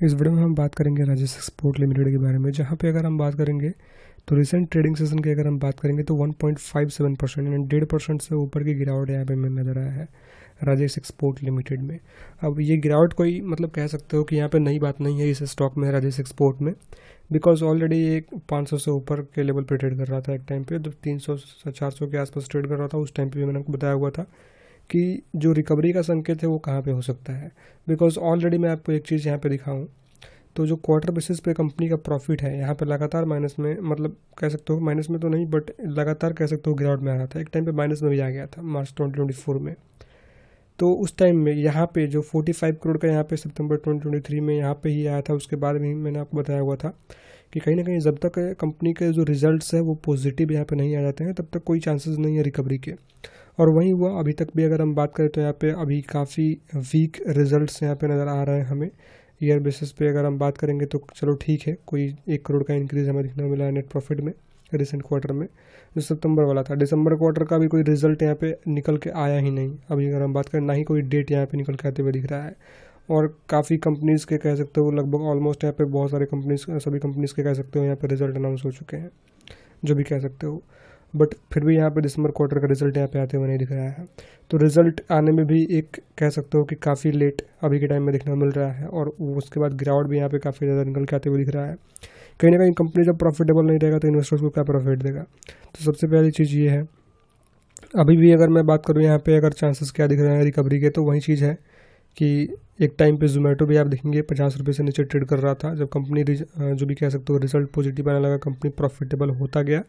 इस वीडियो में हम बात करेंगे राजेश एक्सपोर्ट लिमिटेड के बारे में, जहां पे अगर हम बात करेंगे तो रिसेंट ट्रेडिंग सेशन की अगर हम बात करेंगे तो 1.57% यानी 1.5% से ऊपर की गिरावट यहाँ पे हमें नजर आया है राजेश एक्सपोर्ट लिमिटेड में। अब ये गिरावट कोई मतलब कह सकते हो कि यहाँ पे नई बात नहीं है इस स्टॉक में राजेश एक्सपोर्ट में, बिकॉज ऑलरेडी ये 500 से ऊपर के लेवल पे ट्रेड कर रहा था। एक टाइम पे जब 300 से 400 के आसपास ट्रेड कर रहा था, उस टाइम पे भी मैंने आपको बताया हुआ था कि जो रिकवरी का संकेत है वो कहाँ पे हो सकता है। बिकॉज ऑलरेडी मैं आपको एक चीज़ यहाँ पे दिखाऊँ तो जो क्वार्टर बेसिस पे कंपनी का प्रॉफिट है यहाँ पे लगातार माइनस में, मतलब कह सकते हो माइनस में तो नहीं बट लगातार कह सकते हो गिरावट में आ रहा था। एक टाइम पे माइनस में भी आ गया था मार्च 2024 में। तो उस टाइम में यहाँ पे जो 45 करोड़ का यहाँ पे सितंबर 2023 में यहाँ पे ही आया था। उसके बाद भी मैंने आपको बताया हुआ था कि कहीं ना कहीं जब तक कंपनी के जो रिजल्ट्स है वो पॉजिटिव यहाँ पे नहीं आ जाते हैं तब तक कोई चांसेस नहीं है रिकवरी के। और वहीं हुआ अभी तक भी अगर हम बात करें तो यहाँ पे अभी काफ़ी वीक रिजल्ट्स यहाँ पे नज़र आ रहे हैं हमें। ईयर बेसिस पे अगर हम बात करेंगे तो चलो ठीक है, कोई 1 करोड़ का इंक्रीज हमें दिखने को मिला है नेट प्रॉफिट में रिसेंट क्वार्टर में, जो सितंबर वाला था। दिसंबर क्वार्टर का भी कोई रिजल्ट यहाँ पे निकल के आया ही नहीं। अभी अगर हम बात करें ना ही कोई डेट यहाँ पे निकल के आते हुए दिख रहा है। और काफ़ी कंपनीज़ के कह सकते हो लगभग ऑलमोस्ट यहाँ पे बहुत सारे कंपनीज, सभी कंपनीज़ के कह सकते हो यहाँ पे रिजल्ट अनाउंस हो चुके हैं, जो भी कह सकते हो। बट फिर भी यहाँ पे दिसंबर क्वार्टर का रिजल्ट यहाँ पे आते हुए नहीं दिख रहा है। तो रिजल्ट आने में भी एक कह सकते हो कि काफ़ी लेट अभी के टाइम में देखने को मिल रहा है। और उसके बाद गिरावट भी यहाँ पे काफ़ी ज़्यादा निकल के आते हुए दिख रहा है। कहीं ना कहीं कंपनी जब प्रॉफिटेबल नहीं रहेगा तो इन्वेस्टर्स को क्या प्रॉफिट देगा। तो सबसे पहली चीज़ ये है। अभी भी अगर मैं बात करूँ यहाँ पे अगर चांसेस क्या दिख रहे हैं रिकवरी के, तो वही चीज़ है कि एक टाइम पे जोमेटो भी आप देखेंगे 50 रुपये से नीचे ट्रेड कर रहा था। जब कंपनी जो भी कह सकते हो रिजल्ट पॉजिटिव आने लगा, कंपनी प्रॉफिटेबल होता गया,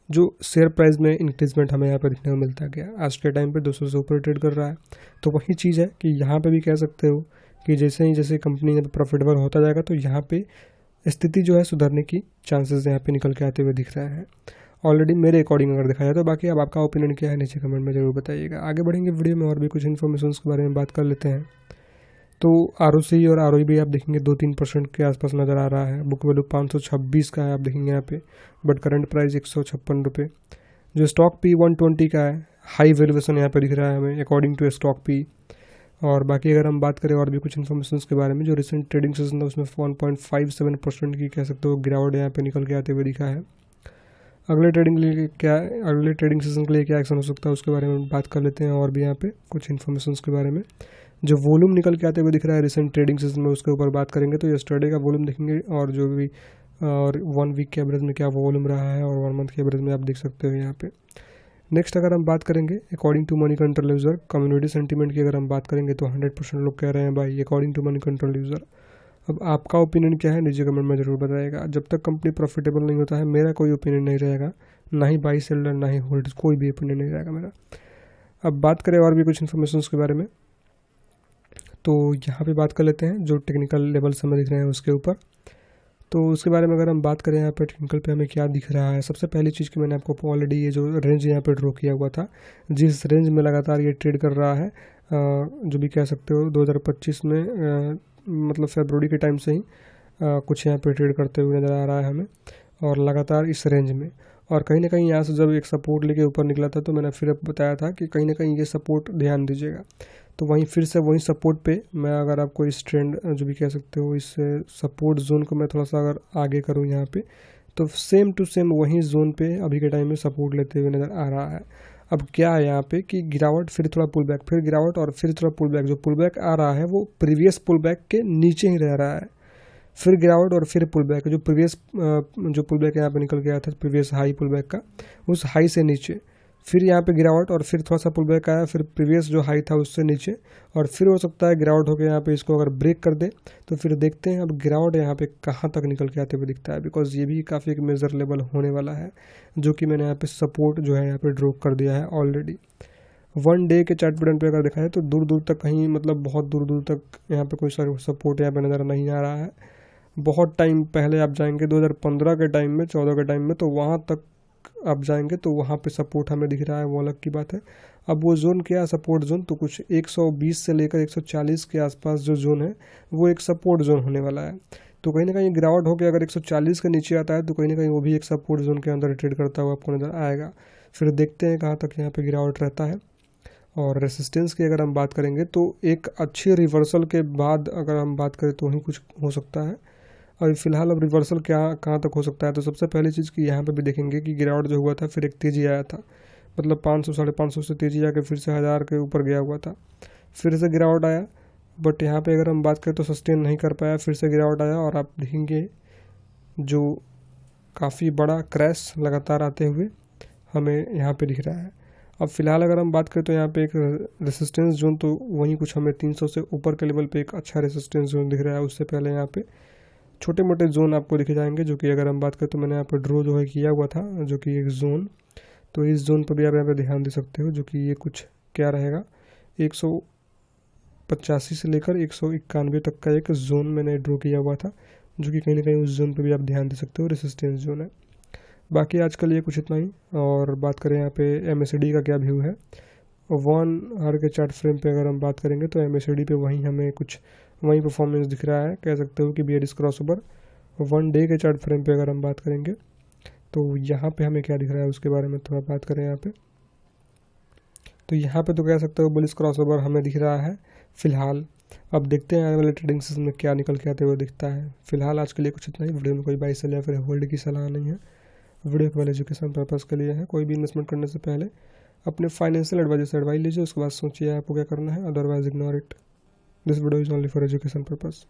जो शेयर प्राइस में इंक्रीजमेंट हमें यहाँ पे देखने को मिलता गया। आज के टाइम पे 200 से ऊपर ट्रेड कर रहा है। तो वही चीज़ है कि यहाँ पे भी कह सकते हो कि जैसे कंपनी प्रॉफिटेबल होता जाएगा तो यहाँ पे स्थिति जो है सुधरने की चांसेस यहाँ पे निकल के आते हुए दिख रहे हैं ऑलरेडी मेरे अकॉर्डिंग अगर देखा जाए तो। बाकी अब आपका ओपिनियन क्या है नीचे कमेंट में ज़रूर बताइएगा। आगे बढ़ेंगे वीडियो में और भी कुछ इन्फॉर्मेशन के बारे में बात कर लेते हैं। तो आरओसी और आरओई भी आप देखेंगे 2-3% के आसपास नज़र आ रहा है। बुक वैल्यू 526 का है आप देखेंगे यहाँ पे, बट करंट प्राइस 156 रुपये। जो स्टॉक पी 120 का है, हाई वैल्यूएशन यहाँ पे दिख रहा है हमें अकॉर्डिंग टू स्टॉक पी। और बाकी अगर हम बात करें और भी कुछ इन्फॉर्मेशन के बारे में, जो रिसेंट ट्रेडिंग सेशन था उसमें 1.57% की कह सकते हो गिरावट यहाँ पे निकल के आते हुए दिखा है। अगले ट्रेडिंग सेशन के लिए क्या एक्शन हो सकता है उसके बारे में बात कर लेते हैं और भी यहाँ पे कुछ इन्फॉर्मेशन के बारे में। जो वॉल्यूम निकल के आते हुए दिख रहा है रिसेंट ट्रेडिंग सेशन में उसके ऊपर बात करेंगे। तो यस्टरडे का वॉल्यूम देखेंगे और जो भी और 1 वीक के एवरेज में क्या वॉल्यूम रहा है और 1 मंथ के एवरेज में आप देख सकते हो यहाँ पे। नेक्स्ट अगर हम बात करेंगे according to Moneycontrol user community sentiment की अगर हम बात करेंगे तो 100% लोग कह रहे हैं भाई according to Moneycontrol user. अब आपका ओपिनियन क्या है नीचे कमेंट में ज़रूर बताइएगा। जब तक कंपनी प्रॉफिटेबल नहीं होता है मेरा कोई ओपिनियन नहीं रहेगा, ना ही बाई सेलर ना ही होल्ड, कोई भी ओपिनियन नहीं रहेगा मेरा। अब बात करें और भी कुछ इन्फॉर्मेशन के बारे में, तो यहाँ पे बात कर लेते हैं जो टेक्निकल लेवल से हमें दिख रहे हैं उसके ऊपर। तो उसके बारे में अगर हम बात करें यहाँ पे टेक्निकल पे हमें क्या दिख रहा है। सबसे पहली चीज़ कि मैंने आपको ऑलरेडी ये जो रेंज यहाँ पे ड्रॉ किया हुआ था, जिस रेंज में लगातार ये ट्रेड कर रहा है, जो भी कह सकते हो 2025 में मतलब फरवरी के टाइम से ही कुछ यहाँ पे ट्रेड करते हुए नज़र आ रहा है हमें, और लगातार इस रेंज में। और कहीं ना कहीं यहाँ से जब एक सपोर्ट लेके ऊपर निकला था तो मैंने फिर बताया था कि कहीं ना कहीं ये सपोर्ट ध्यान दीजिएगा। तो वहीं फिर से वहीं सपोर्ट पे मैं अगर आपको इस ट्रेंड जो भी कह सकते हो इस सपोर्ट जोन को मैं थोड़ा सा अगर आगे करूँ यहाँ पे, तो सेम टू सेम वहीं जोन पे अभी के टाइम में सपोर्ट लेते हुए नज़र आ रहा है। अब क्या है यहाँ पे कि गिरावट, फिर थोड़ा पुल बैक, फिर गिरावट और फिर थोड़ा पुल बैक। जो पुल बैक आ रहा है वो प्रीवियस पुल बैक के नीचे ही रह रहा है, फिर गिरावट और फिर पुल बैक। जो पुल बैक यहाँ पे निकल गया था प्रीवियस हाई पुल बैक का, उस हाई से नीचे फिर यहाँ पे गिरावट और फिर थोड़ा सा पुल बैक आया, फिर प्रीवियस जो हाई था उससे नीचे, और फिर हो सकता है गिरावट होकर यहाँ पे इसको अगर ब्रेक कर दे तो फिर देखते हैं अब गिरावट यहाँ पे कहाँ तक निकल के आते हुए दिखता है। बिकॉज ये भी काफ़ी एक मेजर लेवल होने वाला है जो कि मैंने यहाँ पे सपोर्ट जो है यहाँ पे ड्रॉ कर दिया है ऑलरेडी। 1 डे के चार्ट पैटर्न पे अगर देखा जाए तो दूर दूर तक कहीं मतलब बहुत दूर दूर तक यहाँ पे कोई सपोर्ट यहाँ पे नज़र नहीं आ रहा है। बहुत टाइम पहले आप जाएंगे 2015 के टाइम में, 14 के टाइम में, तो वहाँ तक आप जाएंगे तो वहाँ पे सपोर्ट हमें दिख रहा है, वो अलग की बात है। अब वो जोन क्या है सपोर्ट जोन, तो कुछ 120 से लेकर 140 के आसपास जो जोन है वो एक सपोर्ट जोन होने वाला है। तो कहीं ना कहीं गिरावट होकर अगर 140 के नीचे आता है तो कहीं ना कहीं वो भी एक सपोर्ट जोन के अंदर ट्रेड करता हुआ आपको नज़र आएगा। फिर देखते हैं कहाँ तक यहाँ पे गिरावट रहता है। और रेसिस्टेंस की अगर हम बात करेंगे तो एक अच्छी रिवर्सल के बाद अगर हम बात करें तो वहीं कुछ हो सकता है। और फिलहाल अब रिवर्सल क्या कहाँ तक हो सकता है, तो सबसे पहली चीज़ कि यहाँ पे भी देखेंगे कि गिरावट जो हुआ था फिर एक तेज़ी आया था, मतलब 500 550 से तेज़ी आके फिर से 1000 के ऊपर गया हुआ था, फिर से गिरावट आया। बट यहाँ पे अगर हम बात करें तो सस्टेन नहीं कर पाया, फिर से गिरावट आया और आप देखेंगे जो काफ़ी बड़ा क्रैश लगातार आते हुए हमें यहाँ पे दिख रहा है। अब फिलहाल अगर हम बात करें तो यहाँ पे एक रेसिस्टेंस जोन, तो वहीं कुछ हमें 300 से ऊपर के लेवल पे एक अच्छा रेसिस्टेंस जोन दिख रहा है। उससे पहले यहाँ पे छोटे मोटे जोन आपको दिखे जाएंगे, जो कि अगर हम बात करें तो मैंने यहाँ पर ड्रॉ जो है किया हुआ था, जो कि एक जोन, तो इस जोन पर भी आप यहाँ पे ध्यान दे सकते हो, जो कि ये कुछ क्या रहेगा 185 से लेकर 191 तक का एक जोन मैंने ड्रॉ किया हुआ था, जो कि कहीं ना कहीं उस जोन पर भी आप ध्यान दे सकते हो, रेसिस्टेंस जोन है। बाकी आज के लिए कुछ इतना ही। और बात करें यहाँ पे MACD का क्या व्यू है, 1 आवर के चार्ट फ्रेम पे अगर हम बात करेंगे तो MACD पे वहीं हमें कुछ वहीं परफॉर्मेंस दिख रहा है, कह सकते हो कि बेयरिश क्रॉसओवर। 1 डे के चार्ट फ्रेम पे अगर हम बात करेंगे तो यहाँ पे हमें क्या दिख रहा है उसके बारे में थोड़ा बात करें यहाँ पे, तो यहाँ पे तो कह सकते हो बुलिश क्रॉसओवर हमें दिख रहा है फिलहाल। अब देखते हैं आने वाले ट्रेडिंग सेशन में क्या निकल के आते हुए दिखता है। फिलहाल आज के लिए कुछ इतना ही। वीडियो में कोई बाई सेल या फिर होल्ड की सलाह नहीं है, वीडियो केवल एजुकेशन पर्पज़ के लिए है। कोई भी इन्वेस्टमेंट करने से पहले अपने फाइनेंशियल एडवाइजर से एडवाइस लीजिए, उसके बाद सोचिए आपको क्या करना है, otherwise ignore it. This video is only for education purpose.